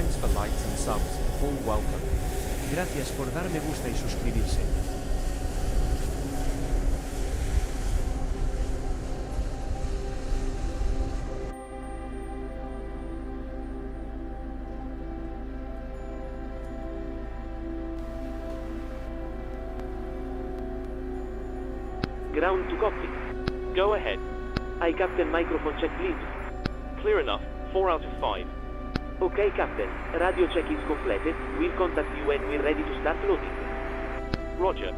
Thanks for likes and subs, all welcome. Gracias por dar me gusta y suscribirse. Ground to cockpit. Go ahead. Hi Captain, microphone check please. Clear enough. 4 out of 5. Okay Captain, radio check is completed. We'll contact you when we're ready to start loading. Roger.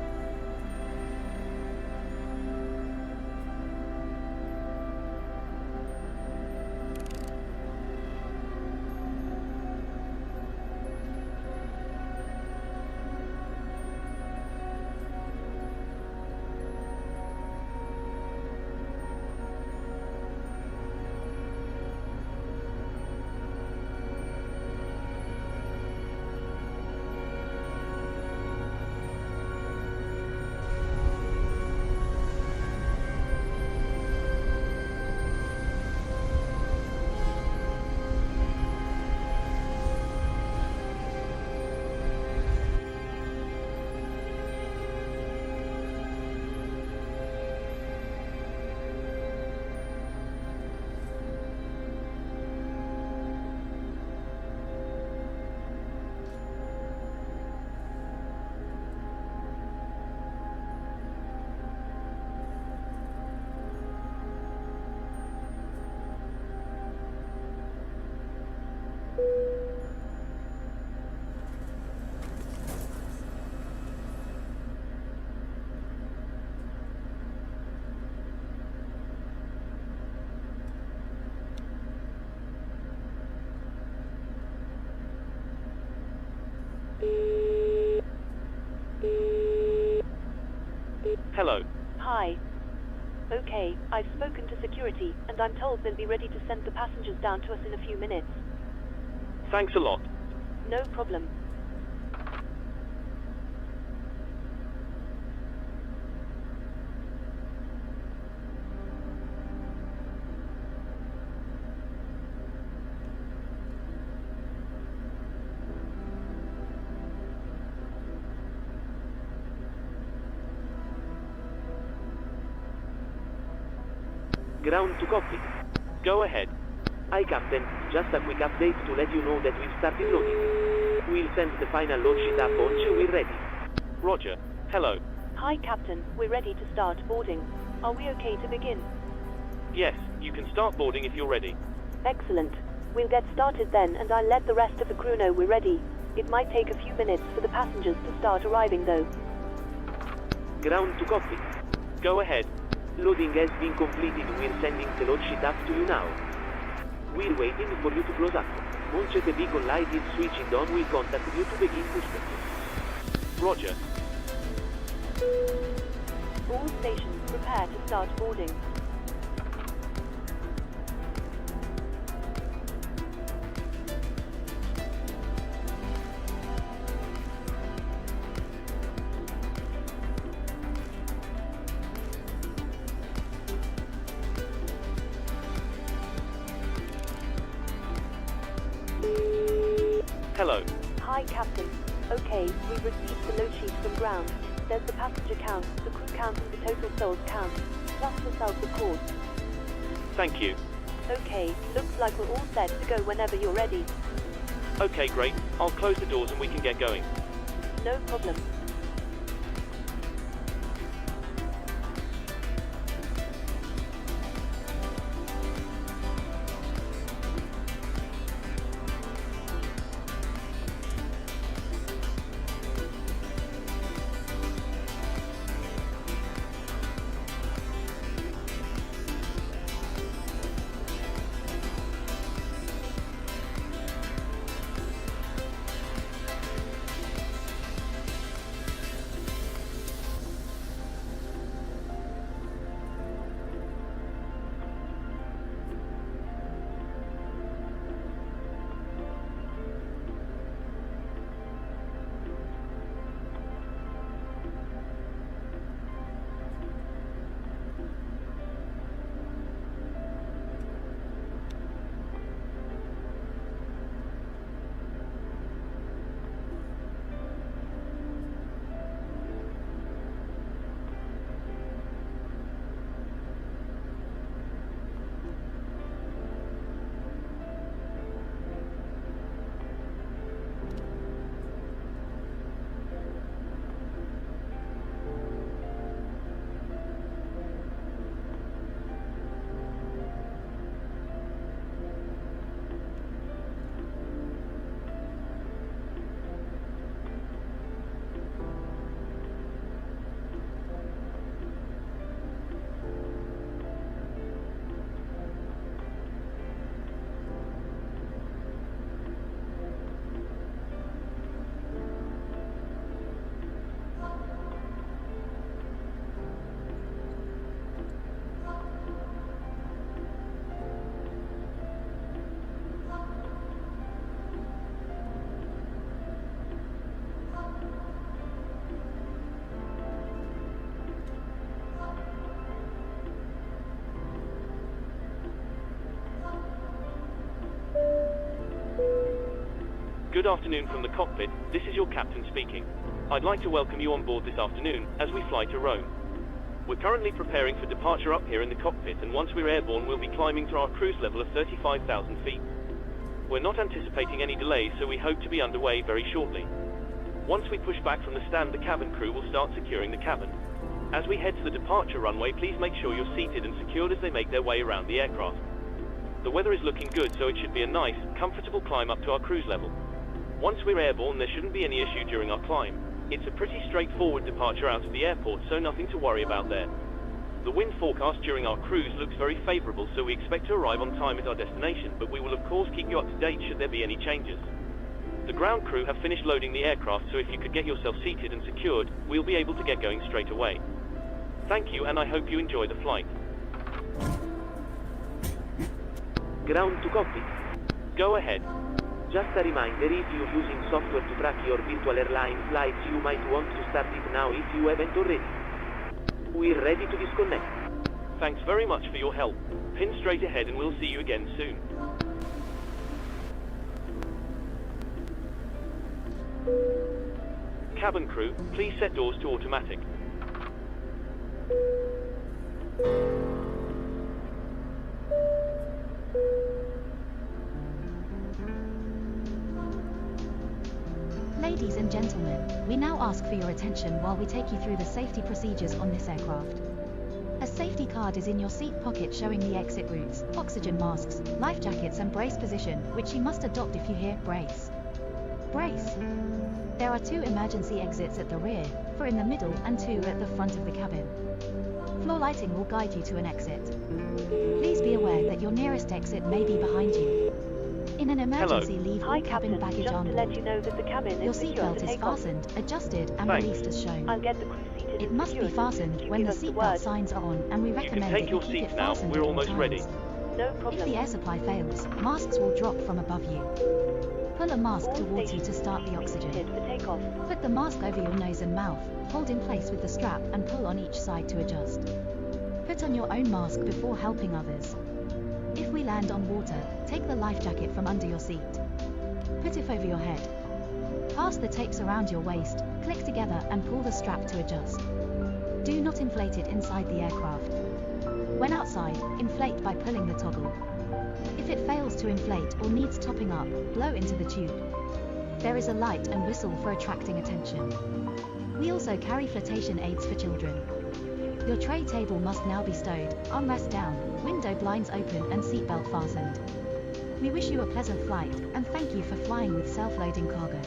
Hello. Hi. Okay, I've spoken to security, and I'm told they'll be ready to send the passengers down to us in a few minutes. Thanks a lot. No problem. Ground to cockpit. Go ahead. Hi Captain, just a quick update to let you know that we've started loading. We'll send the final load sheet up once we're ready. Roger. Hello. Hi Captain, we're ready to start boarding. Are we okay to begin? Yes, you can start boarding if you're ready. Excellent. We'll get started then, and I'll let the rest of the crew know we're ready. It might take a few minutes for the passengers to start arriving though. Ground to cockpit. Go ahead. Loading has been completed. We're sending the load sheet up to you now. We're waiting for you to close up. Once the beacon light is switched on, we'll contact you to begin pushback. Roger. All stations prepare to start boarding. Hello. Hi Captain. Okay, we've received the load sheet from ground. There's the passenger count, the crew count and the total souls count, plus the self-record. Thank you. Okay, looks like we're all set to go whenever you're ready. Okay, great. I'll close the doors and we can get going. No problem. Good afternoon from the cockpit, this is your captain speaking. I'd like to welcome you on board this afternoon, as we fly to Rome. We're currently preparing for departure up here in the cockpit, and once we're airborne we'll be climbing to our cruise level of 35,000 feet. We're not anticipating any delays, so we hope to be underway very shortly. Once we push back from the stand, the cabin crew will start securing the cabin. As we head to the departure runway, please make sure you're seated and secured as they make their way around the aircraft. The weather is looking good, so it should be a nice, comfortable climb up to our cruise level. Once we're airborne, there shouldn't be any issue during our climb. It's a pretty straightforward departure out of the airport, so nothing to worry about there. The wind forecast during our cruise looks very favourable, so we expect to arrive on time at our destination, but we will of course keep you up to date should there be any changes. The ground crew have finished loading the aircraft, so if you could get yourself seated and secured, we'll be able to get going straight away. Thank you, and I hope you enjoy the flight. Ground to cockpit. Go ahead. Just a reminder, if you're using software to track your virtual airline flights, you might want to start it now if you haven't already. We're ready to disconnect. Thanks very much for your help. Pin straight ahead and we'll see you again soon. Cabin crew, please set doors to automatic. Ladies and gentlemen, we now ask for your attention while we take you through the safety procedures on this aircraft. A safety card is in your seat pocket showing the exit routes, oxygen masks, life jackets and brace position, which you must adopt if you hear brace. Brace. There are 2 emergency exits at the rear, 4 in the middle and 2 at the front of the cabin. Floor lighting will guide you to an exit. Please be aware that your nearest exit may be behind you. In an emergency, leave all cabin baggage on board. Let you know that the cabin Your is seatbelt is fastened, adjusted and Thanks. released as shown. I'll get the crew seated. It must be fastened when the seatbelt signs are on, and we recommend take that your you keep seats it now, fastened we're at all almost times. ready. No If problem. the air supply fails, masks will drop from above you. Pull a mask All towards you to stations start the being oxygen. seated for takeoff. Put the mask over your nose and mouth, hold in place with the strap and pull on each side to adjust. Put on your own mask before helping others. If we land on water, take the life jacket from under your seat. Put it over your head. Pass the tapes around your waist, click together and pull the strap to adjust. Do not inflate it inside the aircraft. When outside, inflate by pulling the toggle. If it fails to inflate or needs topping up, blow into the tube. There is a light and whistle for attracting attention. We also carry flotation aids for children. Your tray table must now be stowed, armrest down, window blinds open and seatbelt fastened. We wish you a pleasant flight, and thank you for flying with self-loading cargo.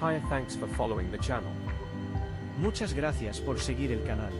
Hi, thanks for following the channel. Muchas gracias por seguir el canal.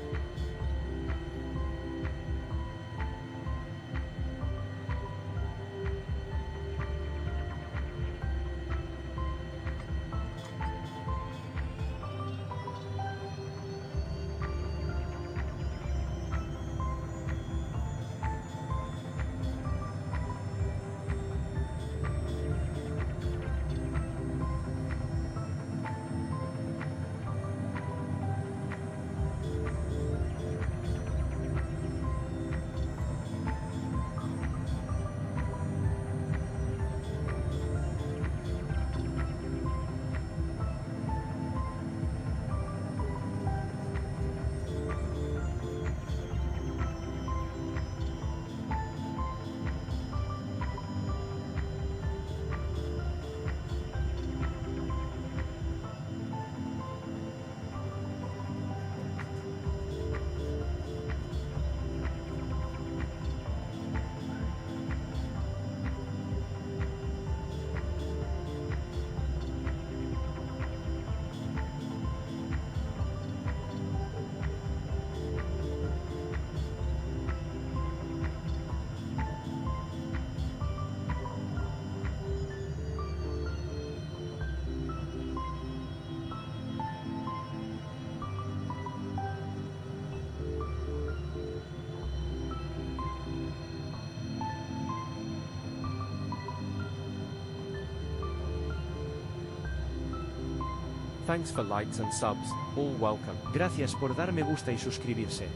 Thanks for likes and subs, all welcome. Gracias por dar me gusta y suscribirse.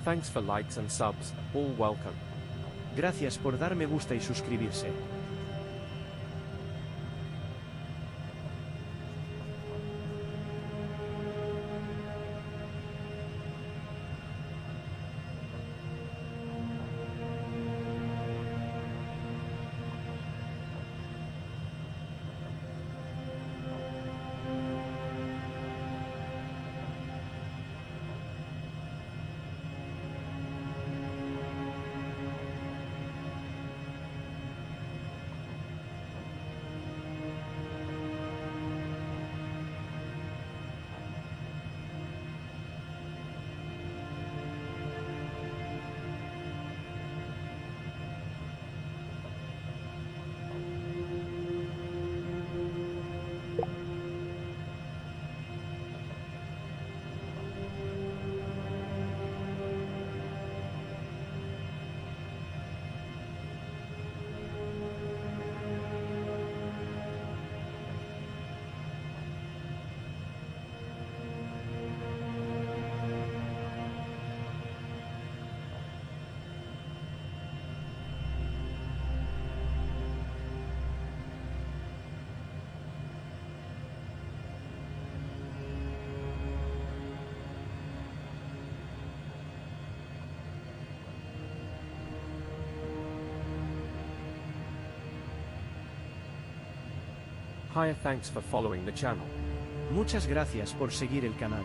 Thanks for likes and subs, all welcome. Gracias por dar me gusta y suscribirse. Hiya, thanks for following the channel. Muchas gracias por seguir el canal.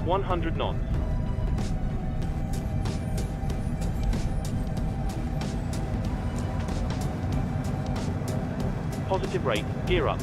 One 100 knots. Positive rate, gear up.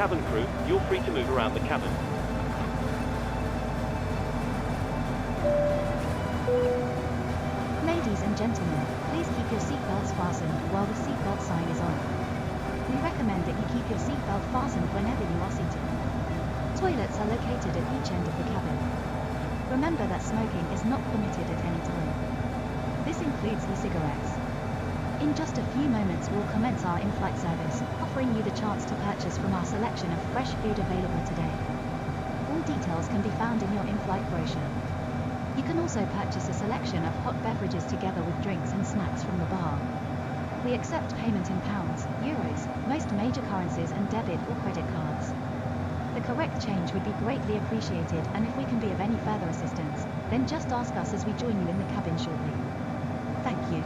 cabin crew, you're free to move around the cabin. Ladies and gentlemen, please keep your seatbelts fastened while the seatbelt sign is on. We recommend that you keep your seatbelt fastened whenever you are seated. Toilets are located at each end of the cabin. Remember that smoking is not permitted at any time. This includes e-cigarettes. In just a few moments we'll commence our in-flight service, offering you the chance to purchase from our selection of fresh food available today. All details can be found in your in-flight brochure. You can also purchase a selection of hot beverages together with drinks and snacks from the bar. We accept payment in pounds, euros, most major currencies and debit or credit cards. The correct change would be greatly appreciated, and if we can be of any further assistance, then just ask us as we join you in the cabin shortly. Thank you.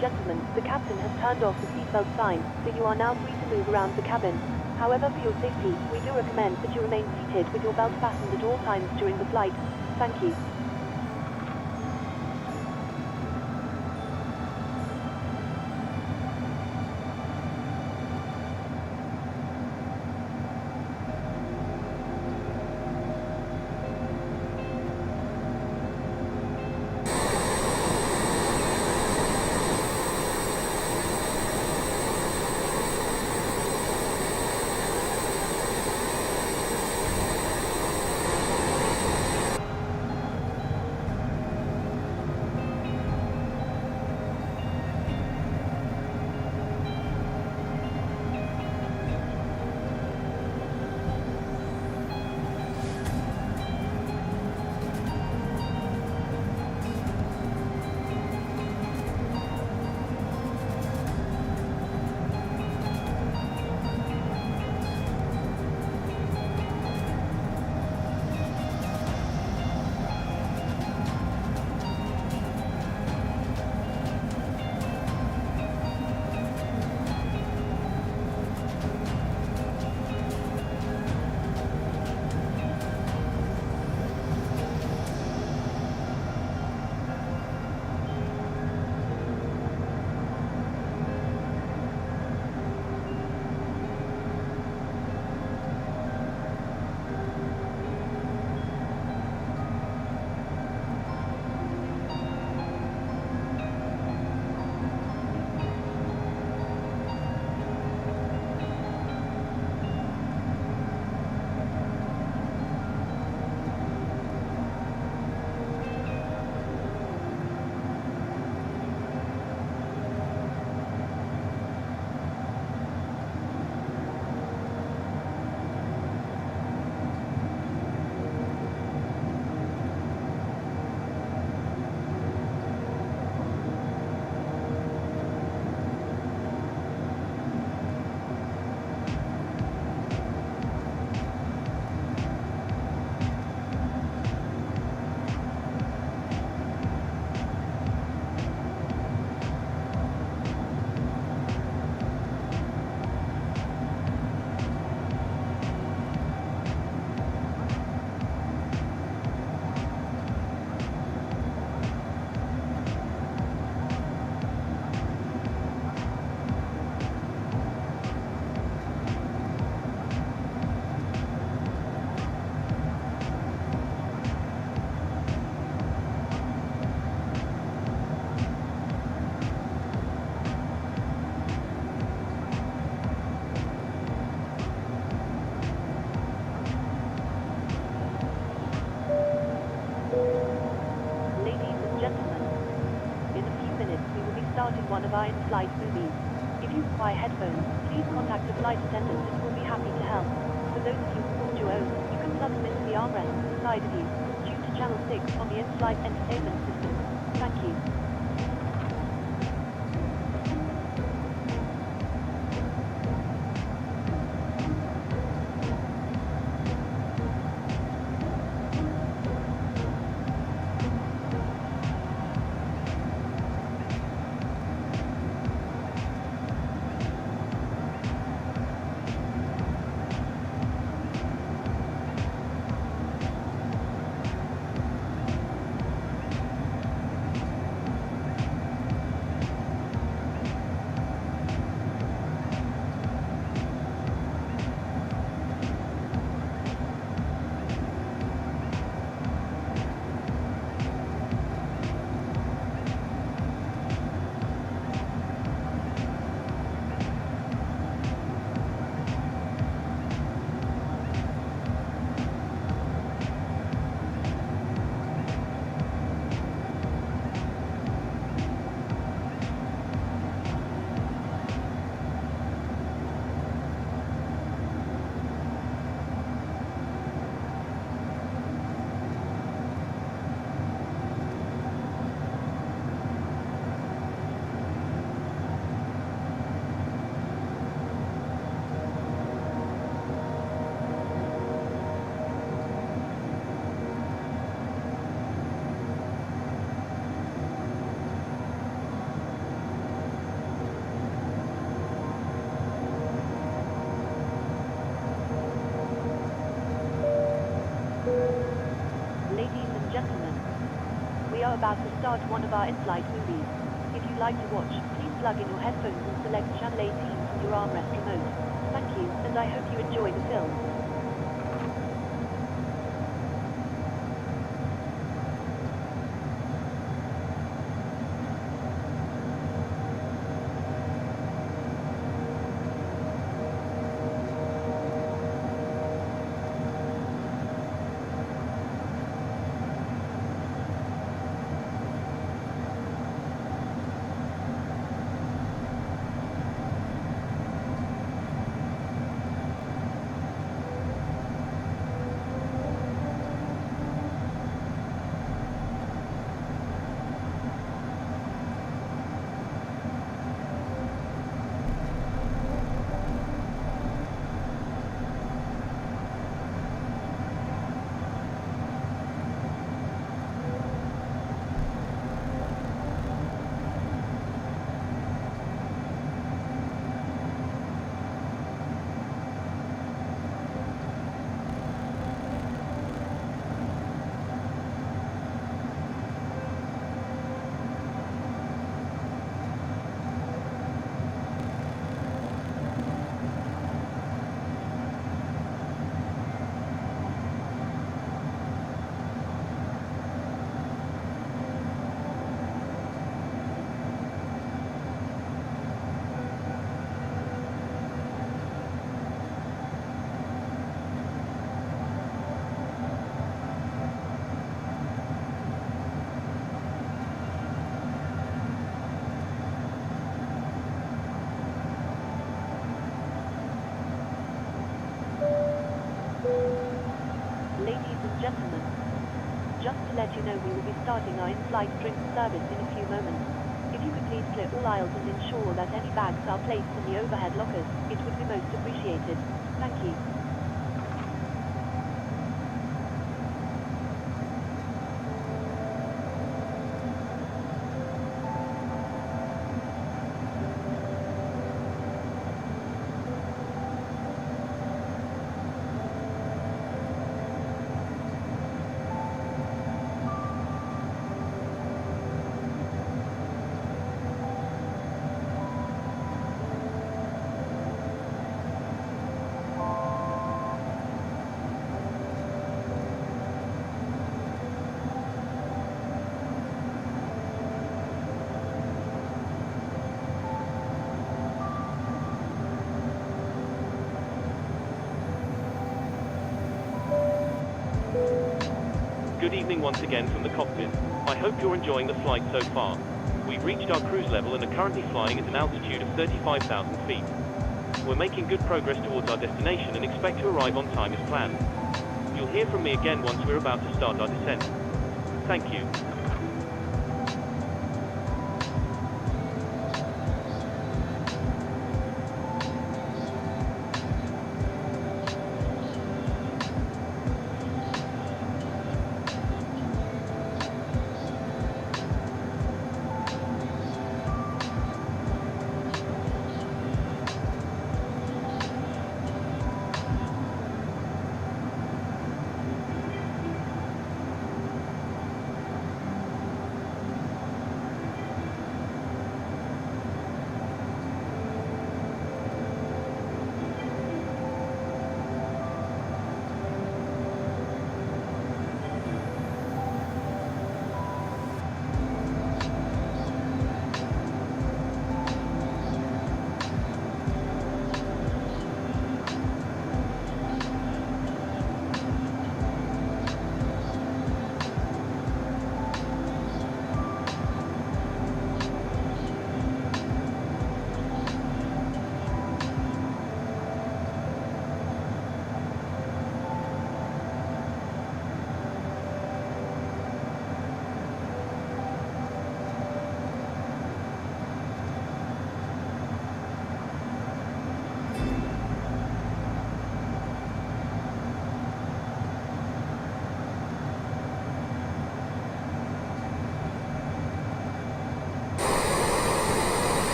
Gentlemen, the captain has turned off the seatbelt sign, so you are now free to move around the cabin. However, for your safety, we do recommend that you remain seated with your belt fastened at all times during the flight. Thank you. one of our in-flight movies. If you require headphones, please contact a flight attendant and we'll be happy to help. For those of you who brought your own, you can plug them into the armrest to the side of you, due to channel 6 on the in-flight entertainment system. Thank you. About to start one of our in-flight movies. If you like to watch, please plug in your headphones and select channel 18 from your armrest remote. Thank you, and I hope you enjoy the film. Gentlemen, just to let you know we will be starting our in-flight drink service in a few moments. If you could please clear all aisles and ensure that any bags are placed in the overhead lockers, it would be most appreciated. Thank you. Good evening once again from the cockpit. I hope you're enjoying the flight so far. we've reached our cruise level and are currently flying at an altitude of 35,000 feet. We're making good progress towards our destination and expect to arrive on time as planned. You'll hear from me again once we're about to start our descent. Thank you.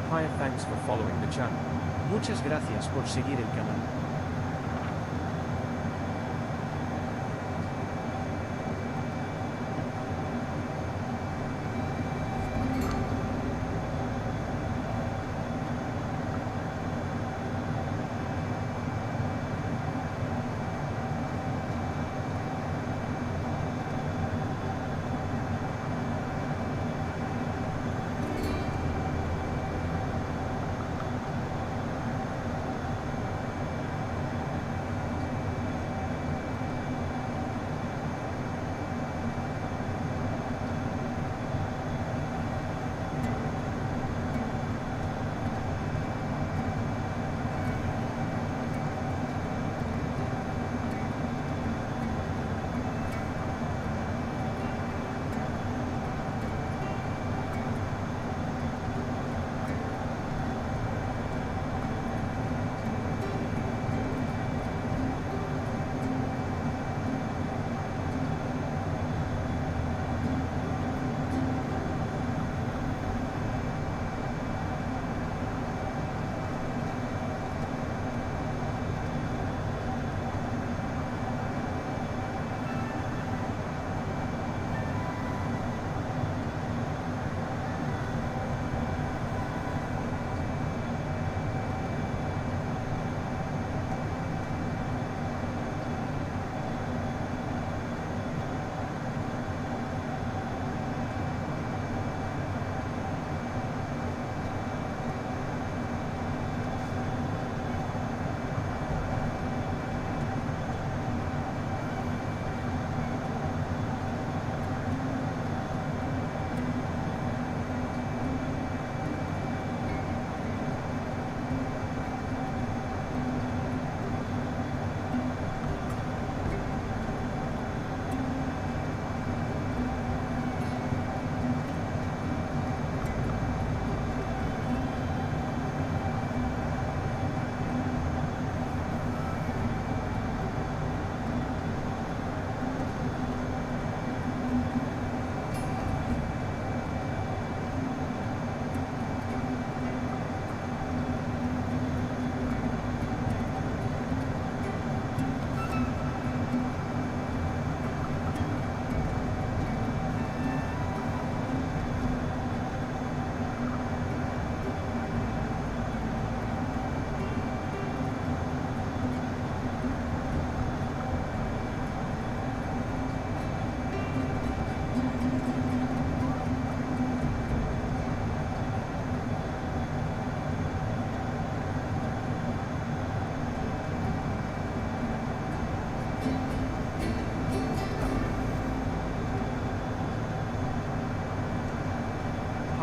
Hi, thanks for following the channel. Muchas gracias por seguir el canal.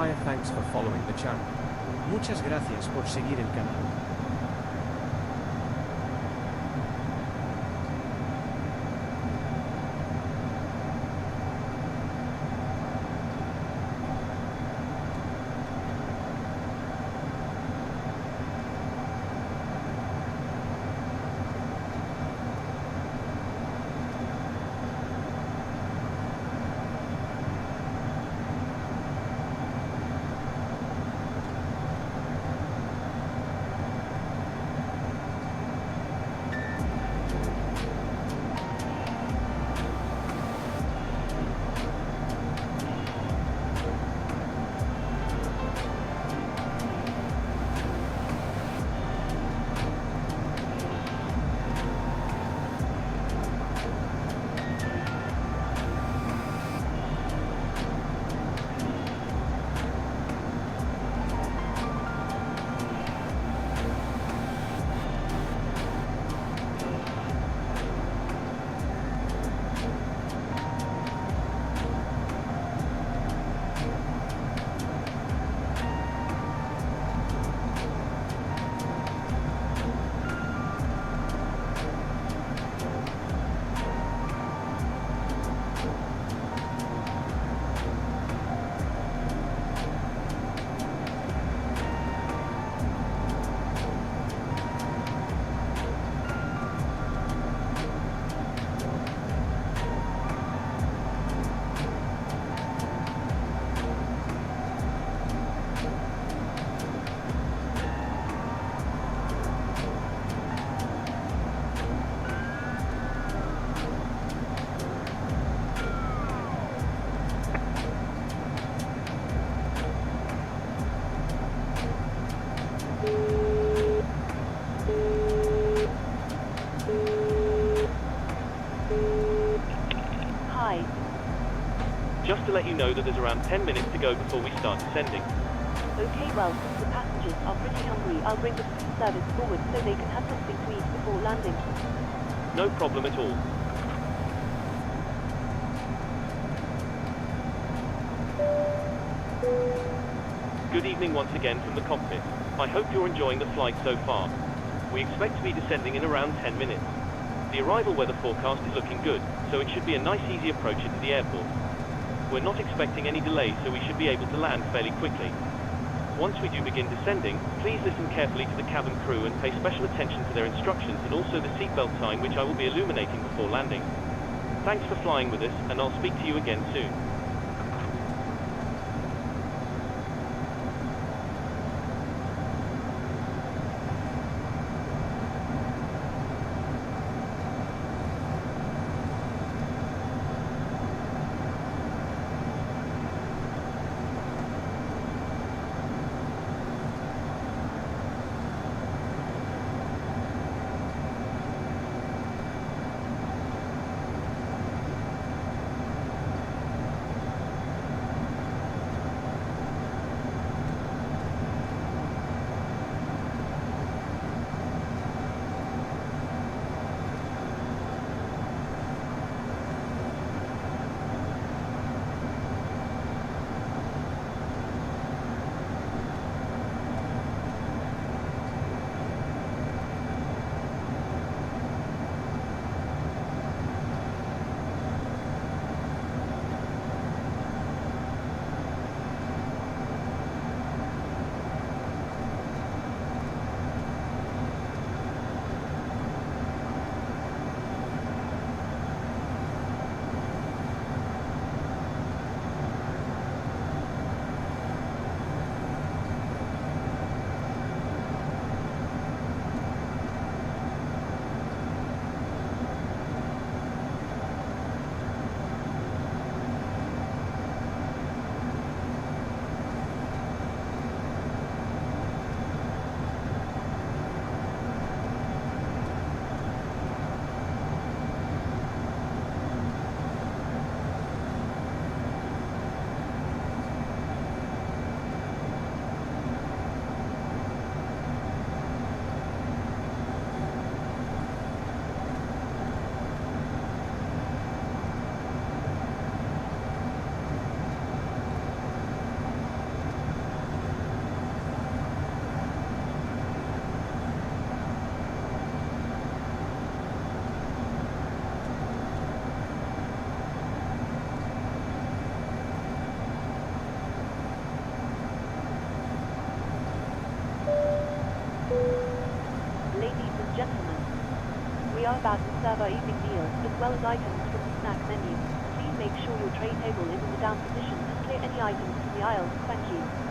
Hiya, thanks for following the channel. Muchas gracias por seguir el canal. Just to let you know that there's around 10 minutes to go before we start descending. Okay, well, since the passengers are pretty hungry, I'll bring the food service forward so they can have something to eat before landing. No problem at all. Good evening once again from the cockpit. I hope you're enjoying the flight so far. We expect to be descending in around 10 minutes. The arrival weather forecast is looking good, so it should be a nice easy approach into the airport. We're not expecting any delays, so we should be able to land fairly quickly. Once we do begin descending, please listen carefully to the cabin crew and pay special attention to their instructions and also the seatbelt sign, which I will be illuminating before landing. Thanks for flying with us, and I'll speak to you again soon. our evening meal, as well as items from the snack menu. Please make sure your tray table is in the down position and clear any items from the aisle. Thank you.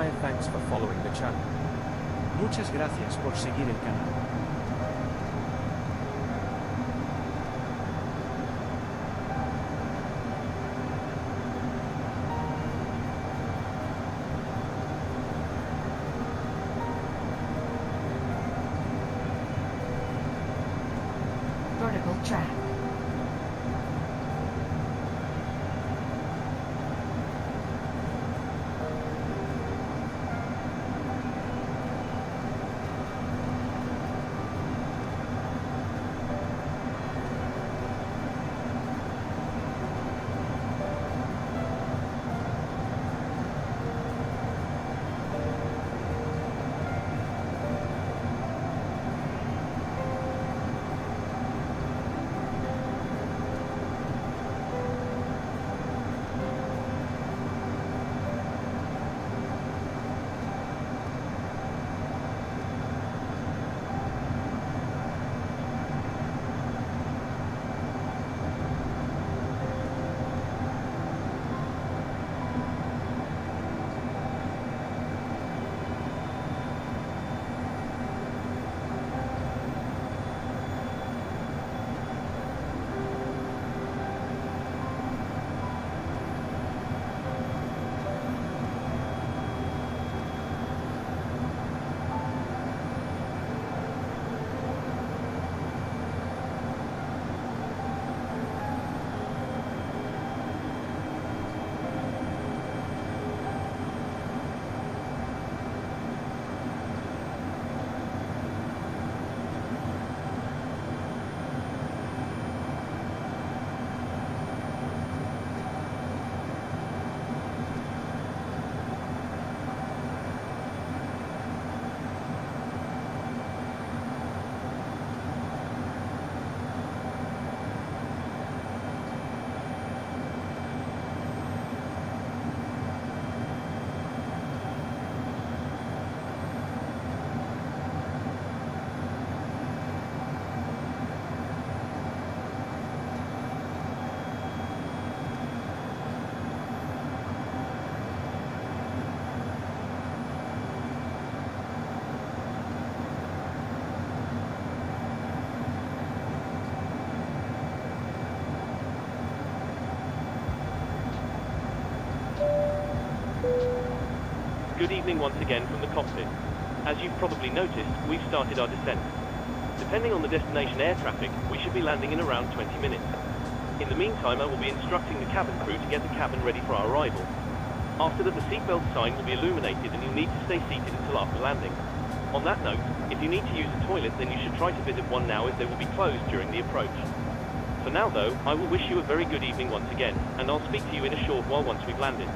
Hiya, thanks for following the channel. Muchas gracias por seguir el canal. Vertical track. Good evening once again from the cockpit. As you've probably noticed, we've started our descent. Depending on the destination air traffic, we should be landing in around 20 minutes. In the meantime, I will be instructing the cabin crew to get the cabin ready for our arrival. After that, the seatbelt sign will be illuminated and you'll need to stay seated until after landing. On that note, if you need to use a toilet, then you should try to visit one now as they will be closed during the approach. For now though, I will wish you a very good evening once again, and I'll speak to you in a short while once we've landed.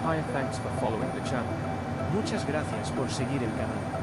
Hiya, thanks for following the channel. Muchas gracias por seguir el canal.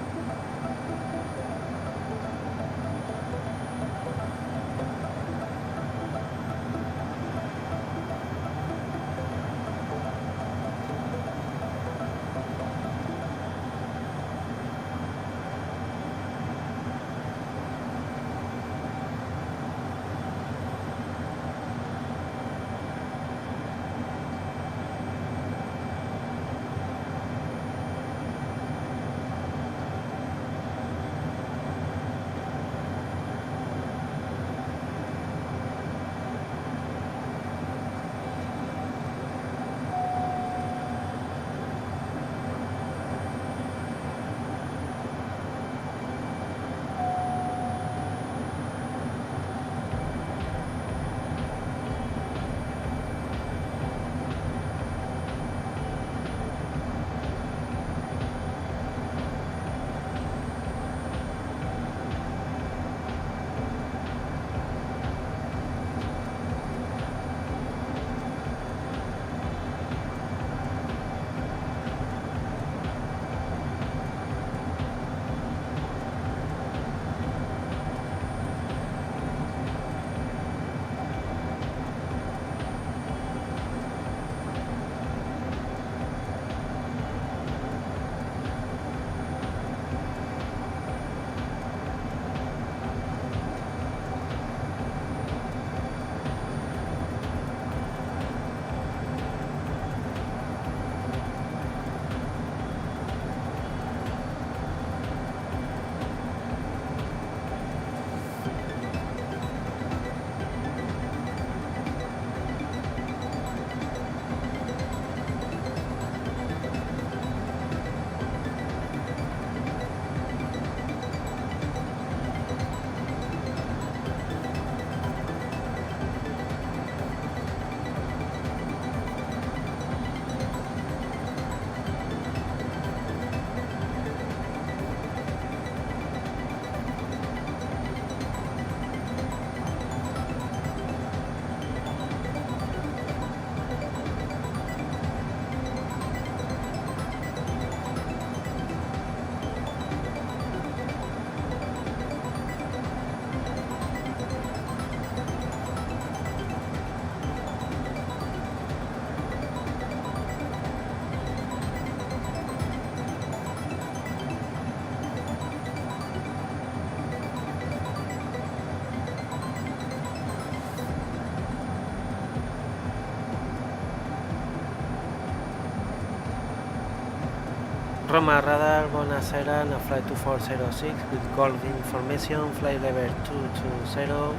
Roma radar, buonasera, NavFlight 2406 with Golf information, flight level 220,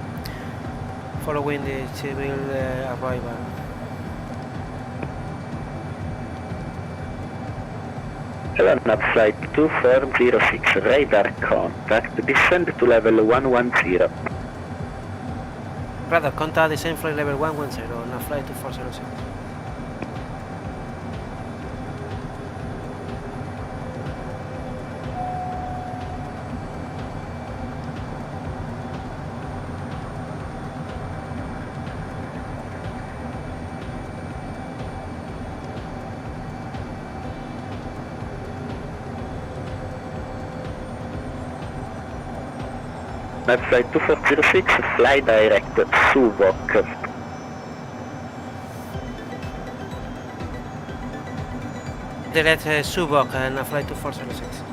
following the civil arrival. Hello, NavFlight 2406, radar contact, descend to level 110. Radar contact, descend flight level 110, NavFlight 2406. NavFlight 2406, fly direct, Suwok. Direct Subok, NavFlight 2406.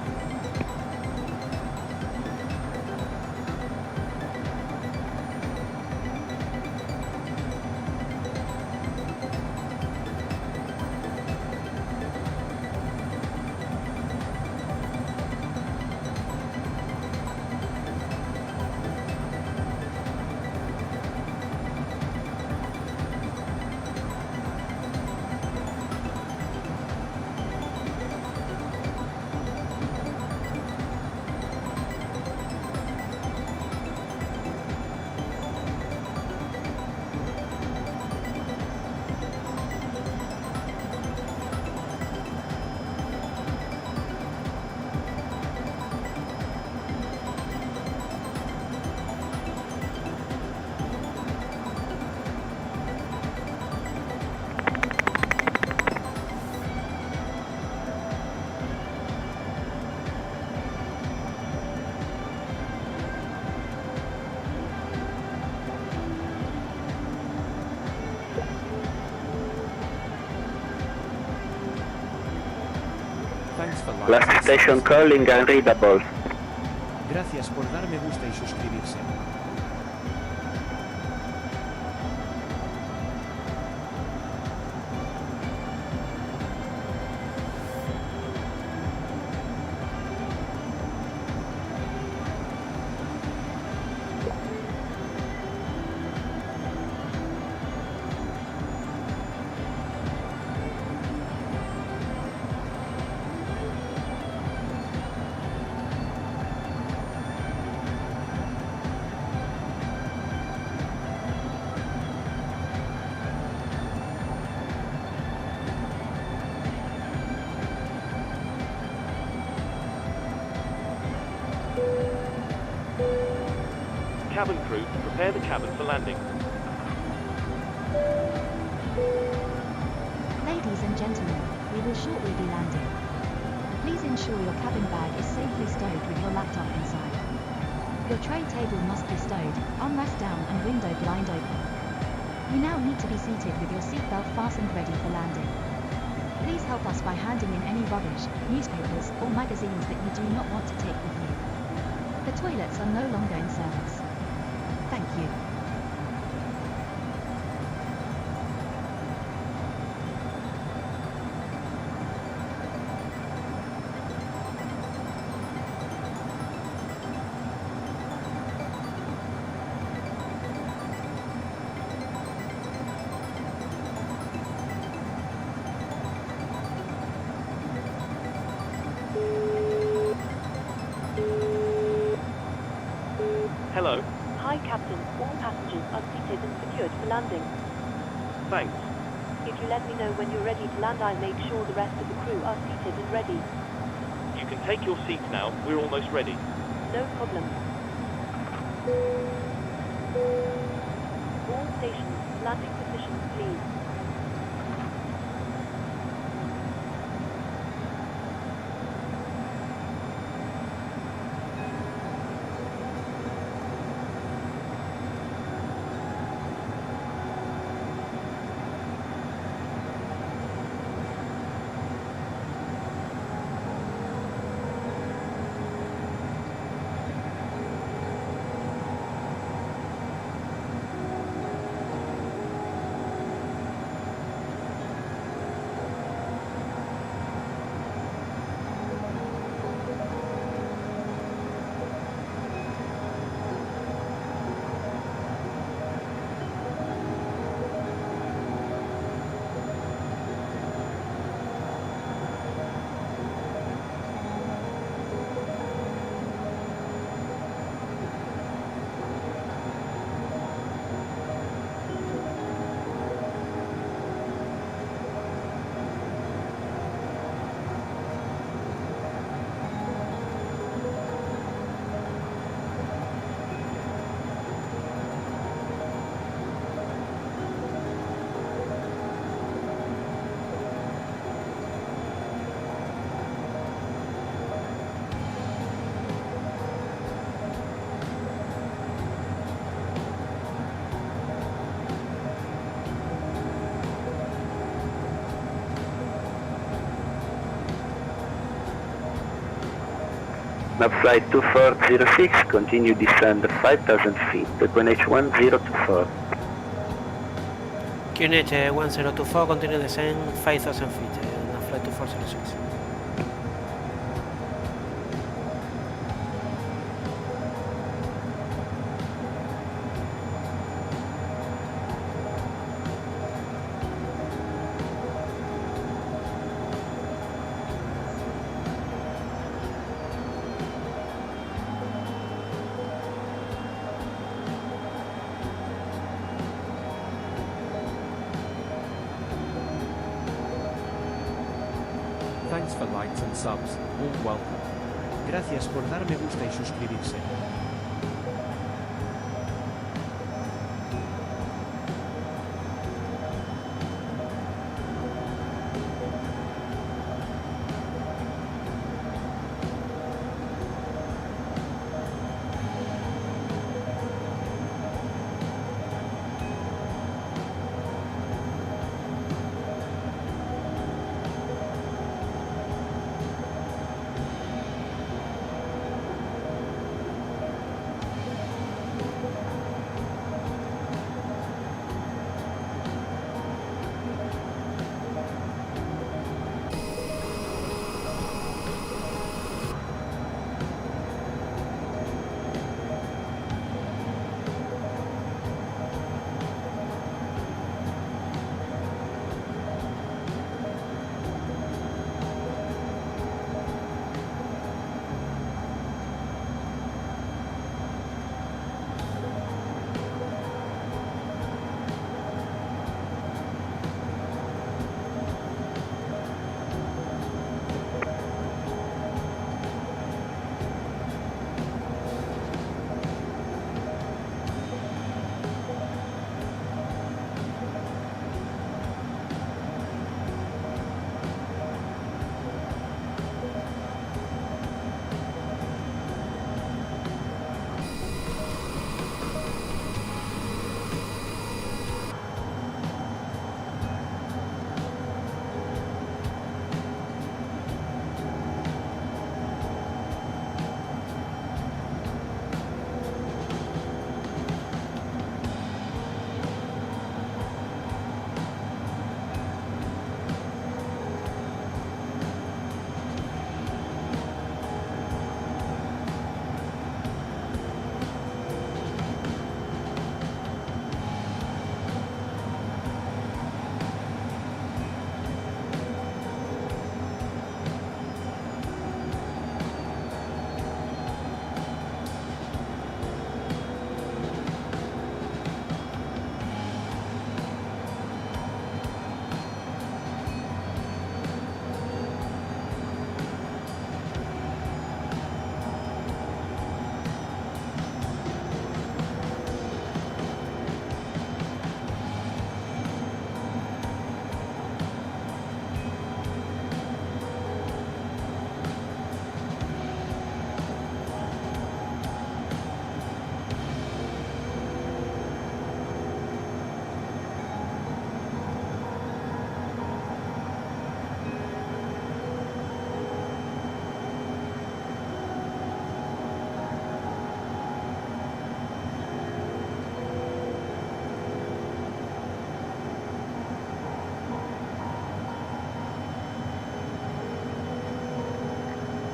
Thanks for lights Last and station subs. calling unreadable. Gracias por dar me gusta y suscribirse. Cabin crew, prepare the cabin for landing. Ladies and gentlemen, we will shortly be landing. Please ensure your cabin bag is safely stowed with your laptop inside. Your tray table must be stowed, armrest down and window blind open. You now need to be seated with your seatbelt fastened ready for landing. Please help us by handing in any rubbish, newspapers, or magazines that you do not want to take with you. The toilets are no longer in service. Thank you. Hello. Hi, Captain. All passengers are seated and secured for landing. Thanks. If you let me know when you're ready to land, I'll make sure the rest of the crew are seated and ready. You can take your seats now. We're almost ready. No problem. All stations, landing positions, please. NavFlight 2406, continue descend 5,000 feet, QNH 1024. QNH 1024, continue descend 5,000 feet, NavFlight 2406. Thanks for likes and subs. All welcome. Gracias por dar me gusta y suscribirse.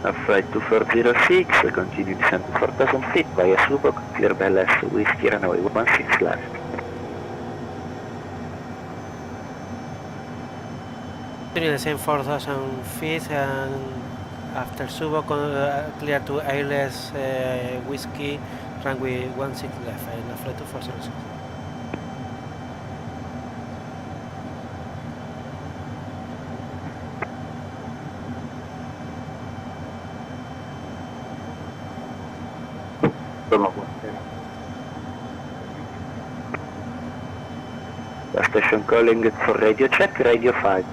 NavFlight 2406, continue descent to 4000 feet via Subok, clear by LS, Whiskey runway 16 left. Continue the same 4000 feet and after Subok clear to ALS Whiskey runway 16 left, NavFlight 2406. The station calling it for radio check, radio 5.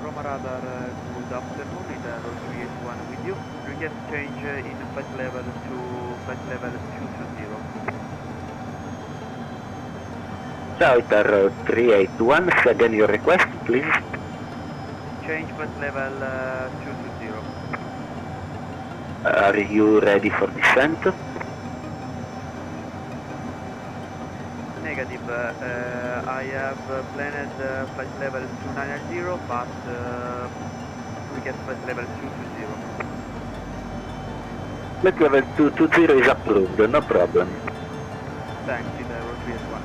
Roma Radar, good afternoon, it is 381 with you. Request change in flight level to flight level 220. Southern 381, again your request, please. Change flight level 220. Are you ready for descent? Negative, I have planned flight level 290, but we get flight level 220. Flight level 220 is approved, no problem. Thanks, it is 381.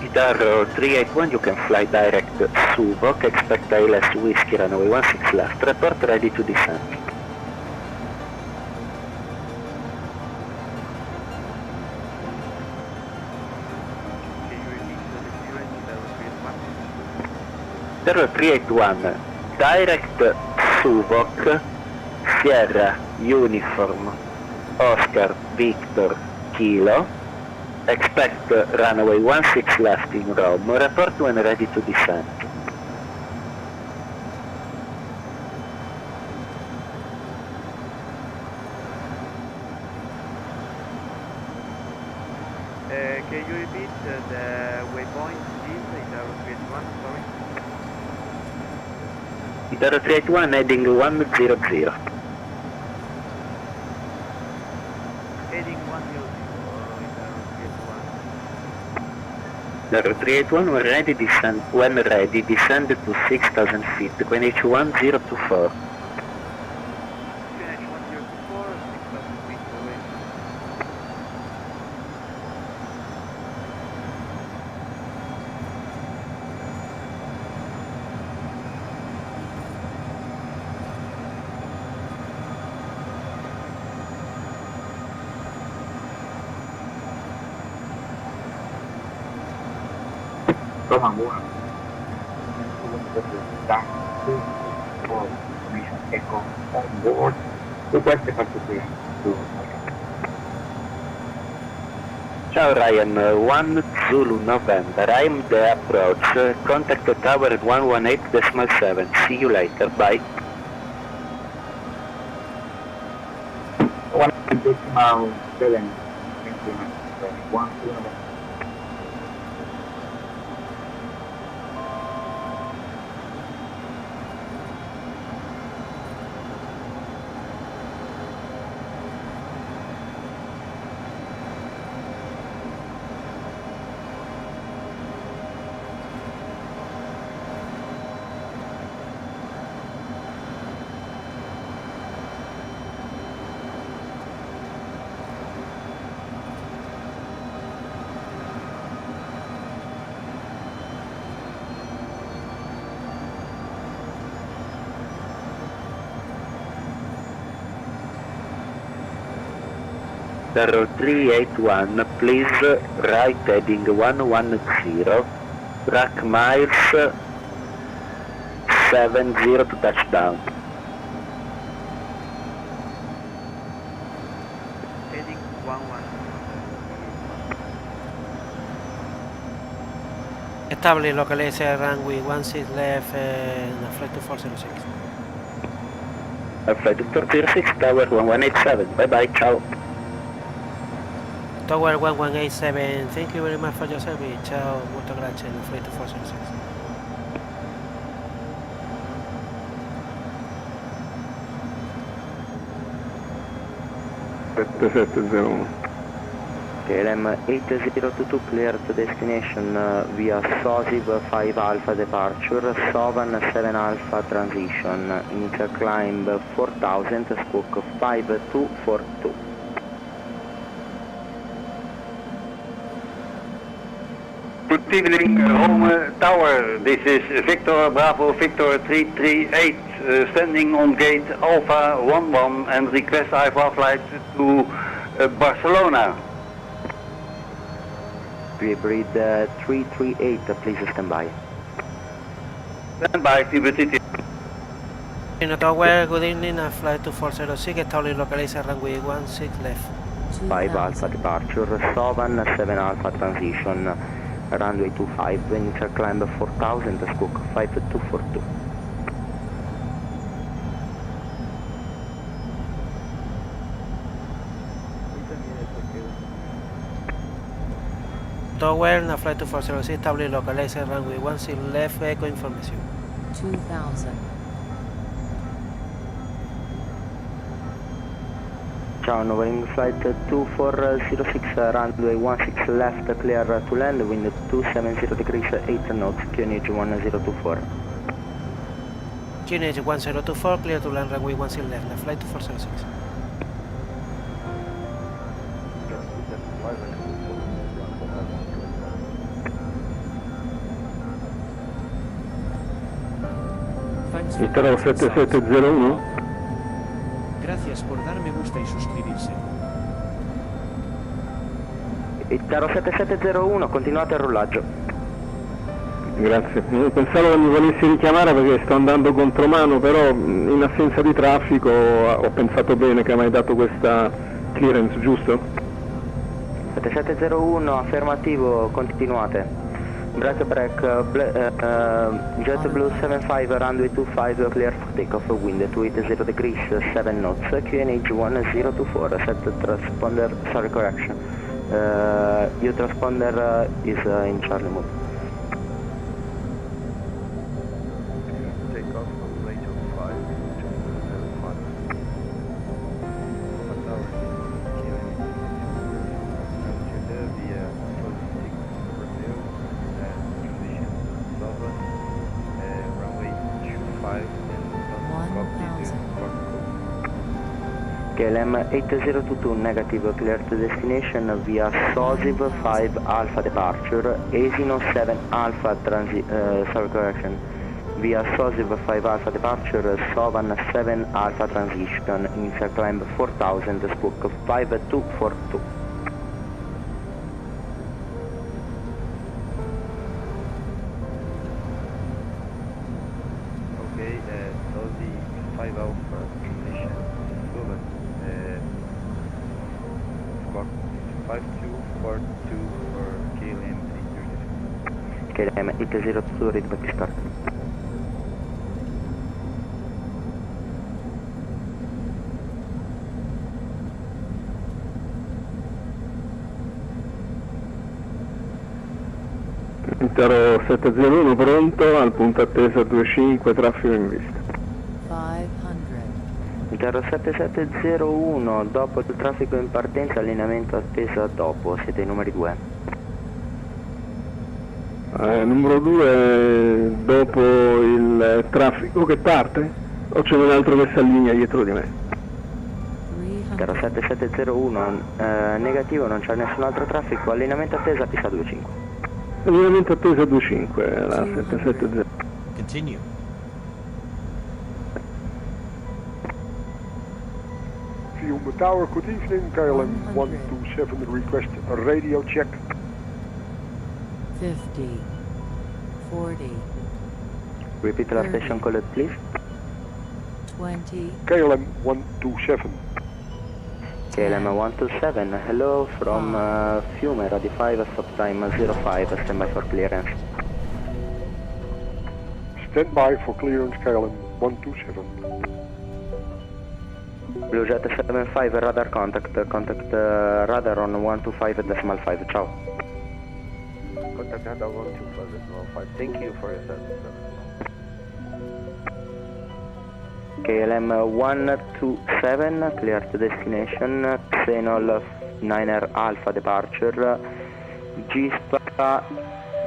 Guitar 381, you can fly direct Subok, expect ILS Whiskey runway 16 left, report ready to descend. Guitar 381, direct Subok, Sierra, Uniform, Oscar, Victor, Kilo. Expect runway 16 left in Rome. Report when ready to descend. Can you repeat the waypoint, please? Idaro 381 heading 100. Heading 100. Idaro 381 when ready, descend to 6,000 feet, QNH 1024. Roma 1, Echo on board, request evacuation to Ciao Ryan, 1 Zulu November, I'm the approach, contact the tower at 118.7, see you later, bye. 1.7, 1 kilometer. Idaro 381, please right heading 110, track miles 70 to touchdown. Heading 11. Establish localize runway 16 left NavFlight 2406. NavFlight 2406, tower 1187, bye bye, ciao. Tower 1187, thank you very much for your service. Ciao, molto grazie, FlightFX HondaJet HA. 7701. KLM 8022 clear to destination via SOSIB 5 Alpha departure, SOVAN 7 Alpha transition, initial climb 4000, squawk 5242. Good evening, home tower. This is Victor Bravo Victor 338, standing on gate Alpha 11 and request IVAO flight to Barcelona. Breed 338, please stand by. Stand by, TBTT. Tower, good evening, flight 2406, established localized runway 16 left. 5 Alpha departure, SOVAN 7 Alpha transition, runway 25, initial climb 4000, squawk 5242. Tower, flight 2406, established localized runway 16 left, echo information. 2000. Ciao, Novering flight 2406, runway 16 left, clear to land, wind 270 degrees, 8 knots, QNH 1024. QNH 1024, clear to land, runway 16 left, flight 2406. Italo 7701. Gracias por dar me gusta y suscribirse. Italo 7701, continuate il rollaggio. Grazie. Pensavo che mi volessi richiamare perché sto andando contromano, però in assenza di traffico ho pensato bene che mi hai dato questa clearance, giusto? 7701, affermativo, continuate. Break, JetBlue 75, runway 25, clear for takeoff, wind 280 degrees, 7 knots, QNH 1024, set transponder, sorry, correction. Your transponder is in Charlie mode. Take off on Radio 5, KLM 8022, negative, clear to destination via SOSIB 5 Alpha departure, Asino 7 Alpha sorry, correction, via SOSIB 5 Alpha departure, SOVAN 7 Alpha transition, initial climb 4000, squawk 5242. Okay, SOSI 5 Alpha transition, SOVAN, squawk 5242 for KLM 832. KLM 8022, read back start. Italo 701 pronto, al punto attesa 25, traffico in vista. 500. Italo 7701, dopo il traffico in partenza, allineamento attesa dopo, siete i numeri 2. Numero 2, dopo il traffico che parte? O c'è un altro che si allinea dietro di me? Italo 7701, negativo, non c'è nessun altro traffico, allineamento attesa pista 25. Allineamento attesa 25, la 770. Continue. Fiume Tower, good evening, KLM 127, request a radio check. 50. 40. Repeat last station call please. 20. KLM 127. KLM 127, hello from Fiume, Radio 5, stop time 05, stand by for clearance. Stand by for clearance, KLM 127. BlueJet 75 radar contact radar on 125.5, ciao. Contact radar 125.5. Thank you for your service. KLM 127, clear to destination, Xenol 9R Alpha departure, GSPA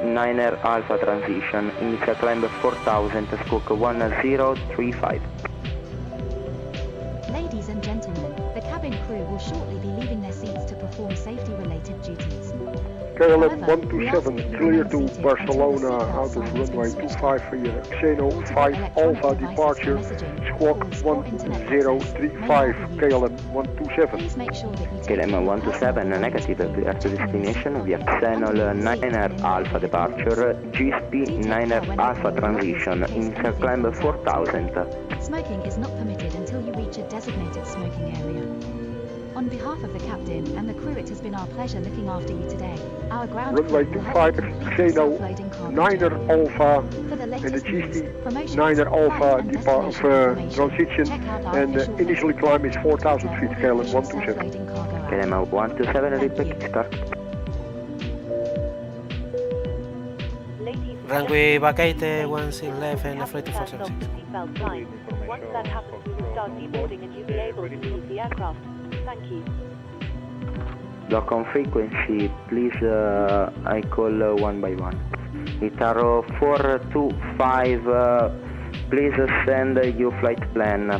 9R Alpha transition, initial climb 4000, squawk 1035. Ladies and gentlemen, the cabin crew will shortly be leaving their seats to perform safety-related duties. KLM 127, clear to Barcelona out of runway 25 for your Xeno 5 Alpha departure, squawk 1035, KLM 127. KLM 127, negative, clear to destination via Xenol 9R Alpha departure, GSP 9R Alpha transition, initial climb 4000. Smoking is not permitted until you reach a designated smoking area. On behalf of the captain and the crew, it has been our pleasure looking after you today. Our ground runway crew will 25, help you complete Xeno self-loading cargo 9R Alpha For the and the latest news, GSP promotions, 9R Alpha flight and destination information, transition, check out our and official initially Facebook climb is 4000 feet, or the KLM official 127. self-loading cargo app. KLM 127, repeat, start. Runway vacate, 16 left and flight to 476. Once that happens, we will start deboarding and you'll be able to leave the aircraft. Thank you. Lock on frequency, please, I call one by one. Itaro 425, please send your flight plan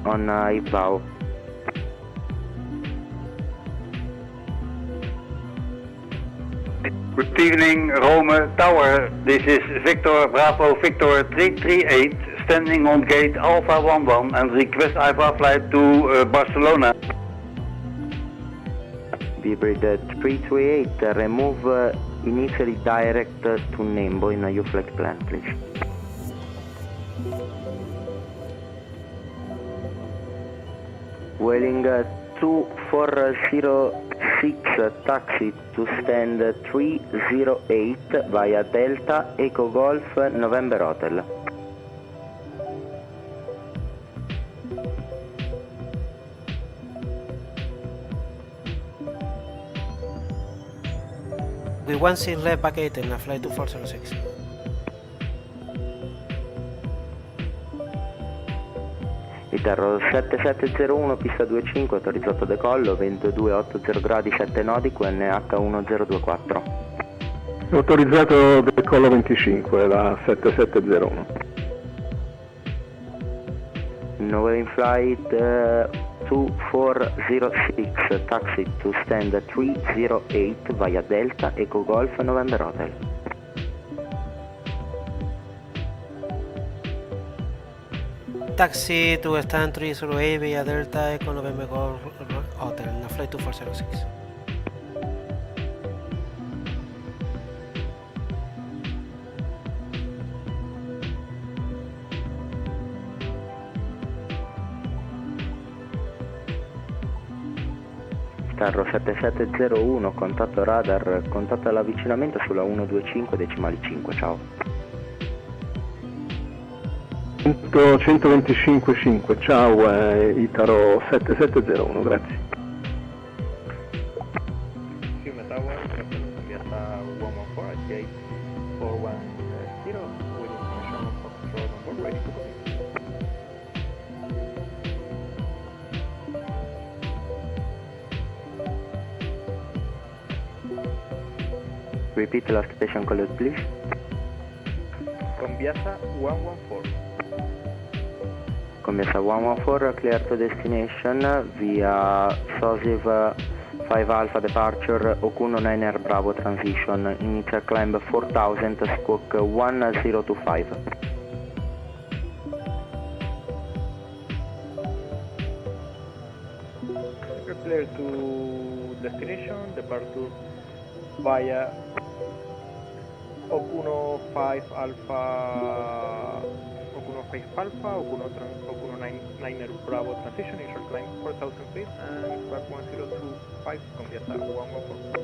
on IVAO. Good evening, Rome Tower. This is Victor Bravo Victor 338, standing on gate Alpha 11 and request IVAO flight to Barcelona. BRASIL 338, remove initially direct to Nembo in your flight plan, please. Welling 2406, taxi to stand 308 via Delta Echo Golf November Hotel. With 16 left vacate and flight to 406. Iterro 7701, pista 25, autorizzato decollo, vento 280 gradi 7 nodi, QNH 1024. Autorizzato decollo 25, la 7701. November flight 2406, taxi to stand 308 via Delta Echo Golf November Hotel. Taxi to stand 308 via Delta Echo November Golf Hotel, and flight to 406. Carro 7701, contatto radar, contatto all'avvicinamento sulla 125 decimali 5, ciao. 125.5, ciao, Itaro 7701, grazie. Fiume Tower, cambiata 114, gate 410, with information on control on board, ready to go. Repeat last station code, please. Conviasa 114. Conviasa 114, clear to destination via SOSIV 5 Alpha departure, Okuno 9R Bravo transition, initial climb 4000, squawk 1025. Clear to destination, departure via Okuno 5 Alpha, Okuno 9 Bravo transition, initial climb 4000 feet and flight 1025, Conviasa 114.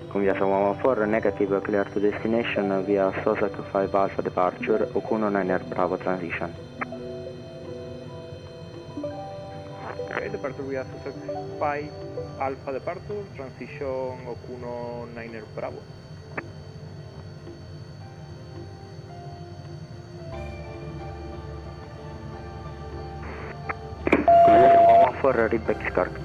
Conviasa 114, negative, clear to destination via SOSAC 5 Alpha departure, Okuno 9R Bravo transition. Okay, departure via Sussex 5 Alpha departure, transition Okuno 9er Bravo. For readback is correct.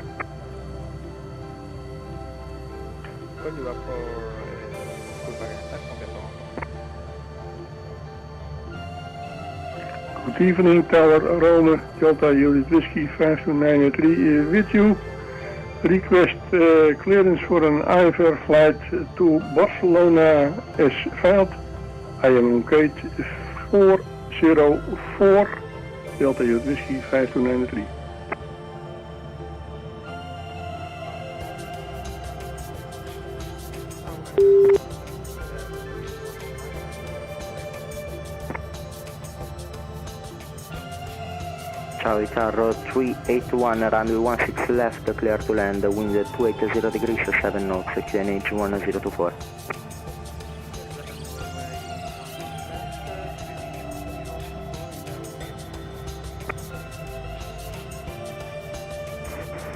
Well, you are for fullback attack on the Good evening, Tower Rome, Delta Unit Whiskey 5293 with you. Request clearance for an IVAO flight to Barcelona as filed. I am on gate 404, Delta Unit Whiskey 5293. Ciao, Itarro 381, runway 16 left, clear to land, wind 280 degrees, 7 knots, QNH 1024.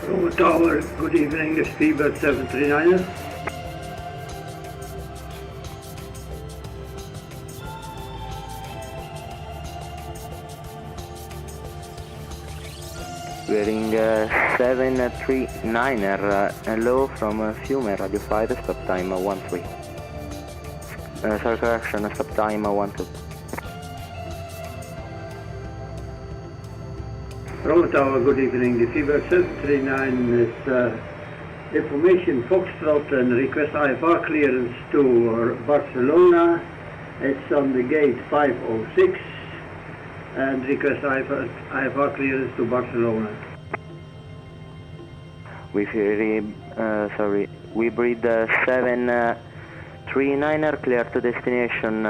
Rome Tower, good evening, this is BIZJET 739er. Wearing 739er, hello from Fiume, Radio 5, stop time 13. Sorry, correction, stop time 12. Rome Tower, good evening, the BIZJET 739 is information Foxtrot and request IVAO clearance to Barcelona. It's on the gate 506. And request IVAO clearance to Barcelona. We breed 739er, clear to destination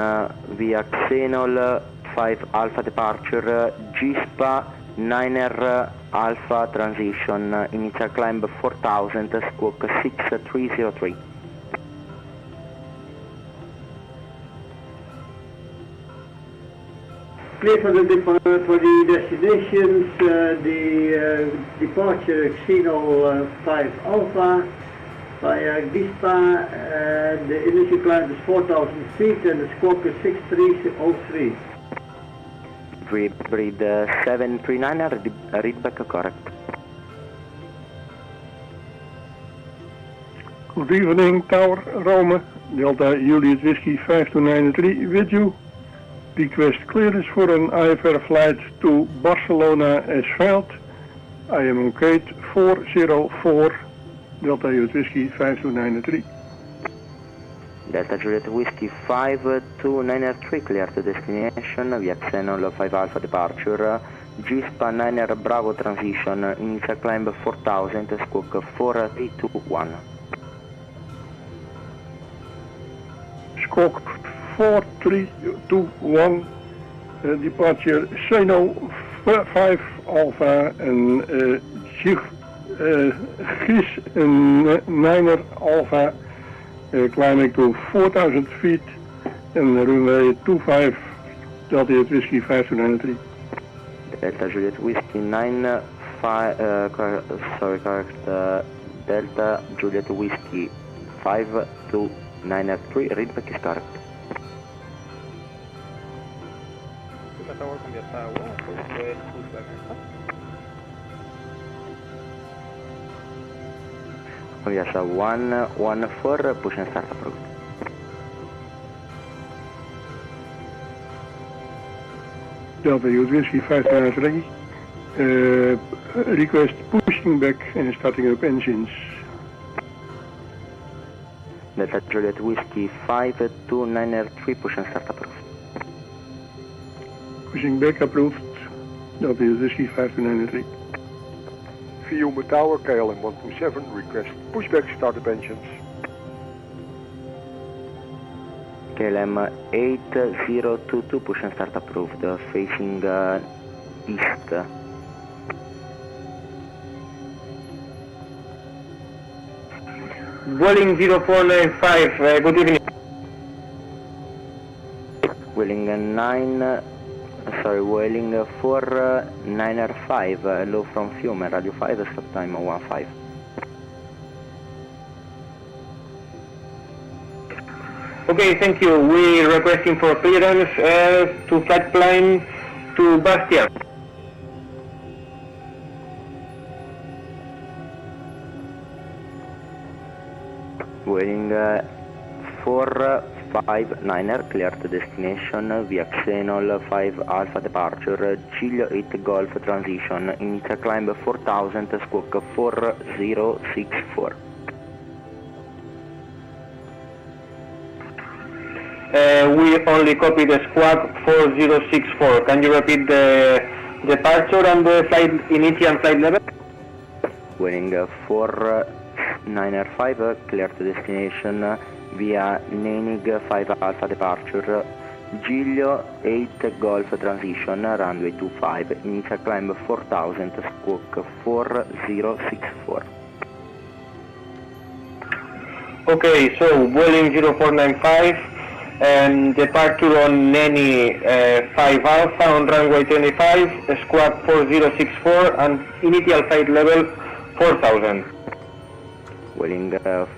via Xenol 5 Alpha departure, GSPA 9er Alpha transition, initial climb 4000, squawk 6303. Clear for the destinations, the departure Xenol 5 Alpha via Gispa, the initial climb is 4000 feet and the squawk is 6303. We breed 739er, readback correct. Good evening, Tower Rome, Delta Juliet Whiskey 5293 with you. Request clearance for an IVAO flight to Barcelona as filed. I am on gate 404, Delta Juliet Whiskey 5293. Delta Juliet Whiskey 5293, clear to destination via Xenol 5 Alpha departure, GSPA 9er Bravo transition, initial climb 4000, squawk 4321. Squawk 4321, departure Xeno 5 Alpha and GIS 9er Alpha, climbing to 4000 feet and runway 25, Delta Juliet Whiskey 5293. Delta Juliet Whiskey 95, Delta Juliet Whiskey 5293, readback is correct. Tower con Viasa 1, esto es fullback attack. Viasa 114, push and start approved. Delta Juliet Whiskey 5293, request pushing back and starting up engines. Delta Juliet Whiskey 5293, push and start approved. Pushing back approved, Delta Juliet Whiskey 5293. Fiume Tower, KLM 127, request pushback startup engines. KLM 8022, push and start approved, facing east. Vueling 0495, good evening. Vueling sorry, Vueling 495, hello from Fiume, Radio 5, stop time 15. Okay, thank you. We're requesting for clearance to flight plan to Bastia. Vueling 459er, clear to destination via Xenol 5 Alpha departure, Giglio 8 Golf transition, initial climb 4000, squawk 4064. We only copy the squawk 4064. Can you repeat the departure and the flight initial flight level? Vueling 495, clear to destination via Nenig 5 Alpha departure, Giglio 8 Golf transition, runway 25, initial climb 4000, squawk 4064. Okay, so Vueling 0495 and departure on Neni 5 Alpha on runway 25, squawk 4064 and initial flight level 4000. Vueling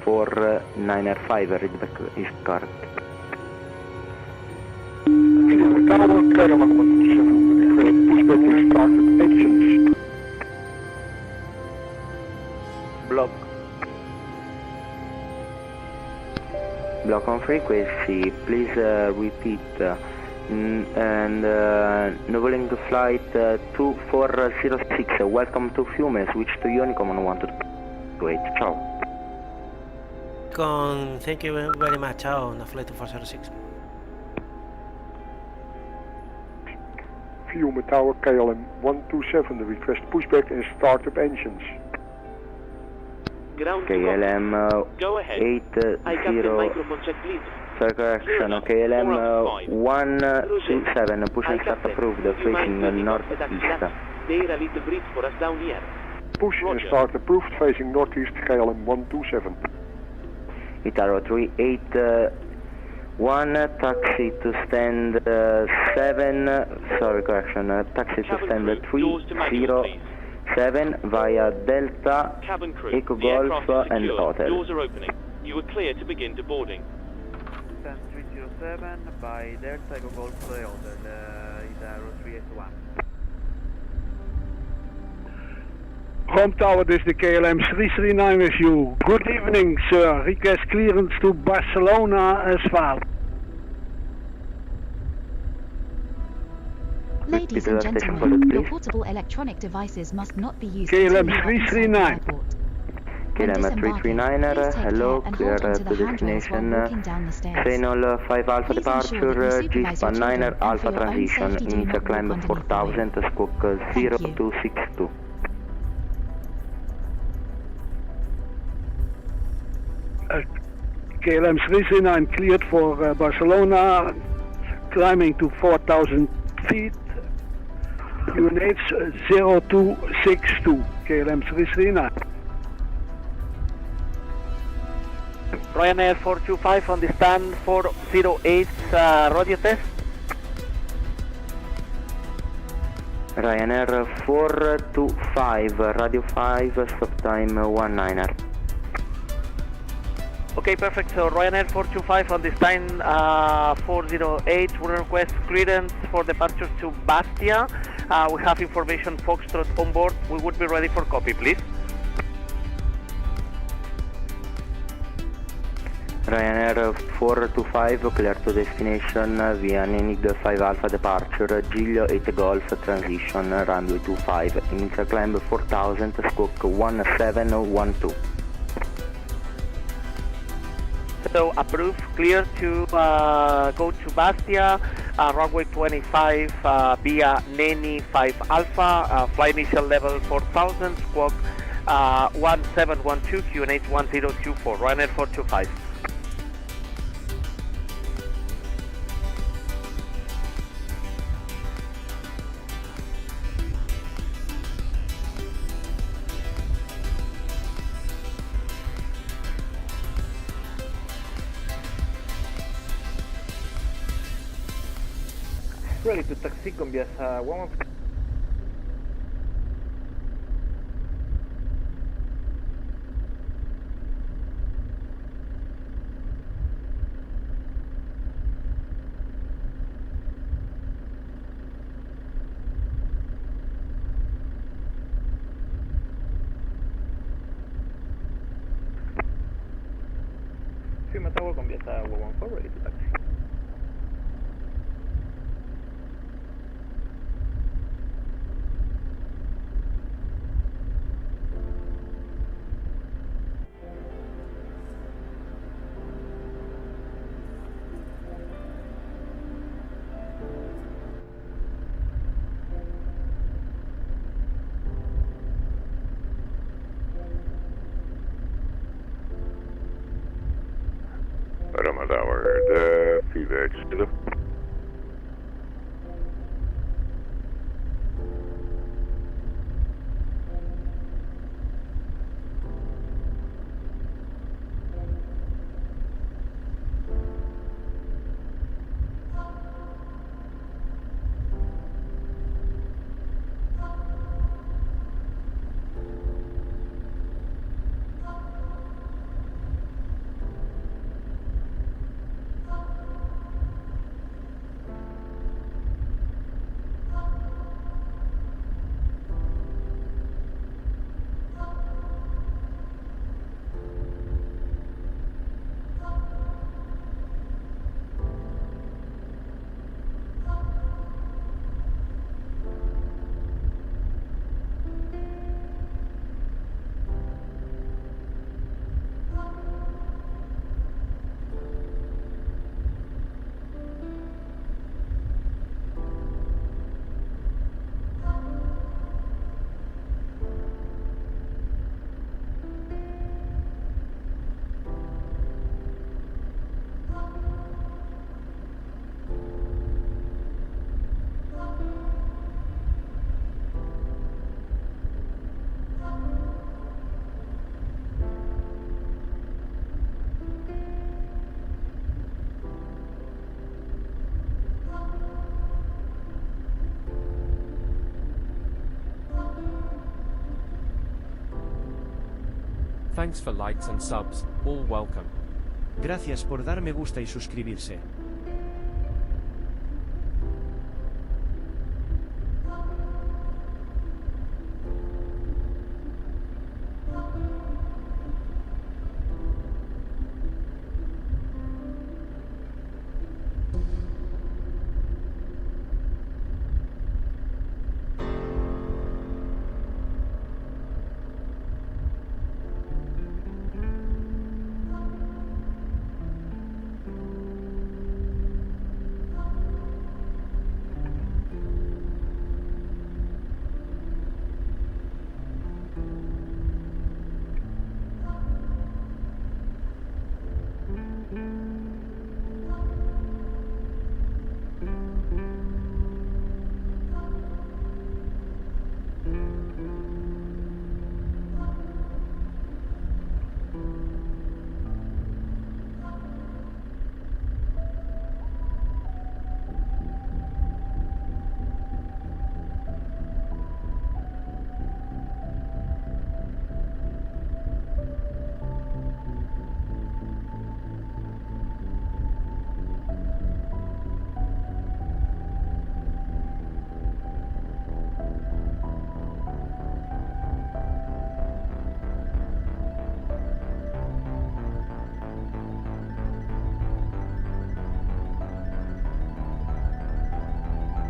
495, readback is correct. Tower, Caroline 17, pushback is started, engines. Block. Block on frequency, please repeat. And Novueling flight 2406, welcome to Fiume, switch to Unicom on 128, ciao. Thank you very much, ciao, NavFlight 2406. Fiume Tower, KLM 127, request pushback and startup engines. KLM Go ahead. 80, Microphone check, please. sorry, correction, KLM 127, push and start approved, facing northeast. They're a little brief for us down here. Push and start approved, facing northeast, KLM 127. Itaro 381, taxi to stand 7, sorry, correction, taxi to stand 307 via Delta, Cabin crew, Eco the Golf aircraft is and secure. Hotel. Doors are opening. You are clear to begin deboarding. Stand 307 by Delta Eco Golf Hotel, Itaro 381. Home Tower, this is the KLM 339 with you. Good evening, sir. Request clearance to Barcelona as well. Ladies and gentlemen, your portable electronic devices must not be used KLM until you are inside the 339. airport. KLM 339er, hello, clear to destination, Xenol 5 Alpha departure, G-Span 9er, Alpha transition, initial climb 4000, squawk 0262. KLM 339 cleared for Barcelona, climbing to 4,000 feet. Units 0262, KLM 339. Ryanair 425 on the stand 408 radio test. Ryanair 425, Radio 5, stop time 19er. Okay, perfect. So Ryanair 425 on the stand 408. We request clearance for departure to Bastia. We have information Foxtrot on board. We would be ready for copy, please. Ryanair 425, clear to destination via Nenig 5 Alpha departure, Giglio 8 Golf transition, runway 25, initial climb 4000, squawk 1712. So approved, clear to go to Bastia, runway 25 via Neni 5 Alpha, flight initial level 4000, squawk 1712, QNH 1024, Ryanair 425. ready to taxi con vías a 115. Firma Tower con vías a 114, ready to taxi. Roma Tower, the FlightFX. Thanks for likes and subs, all welcome. Gracias por dar me gusta y suscribirse.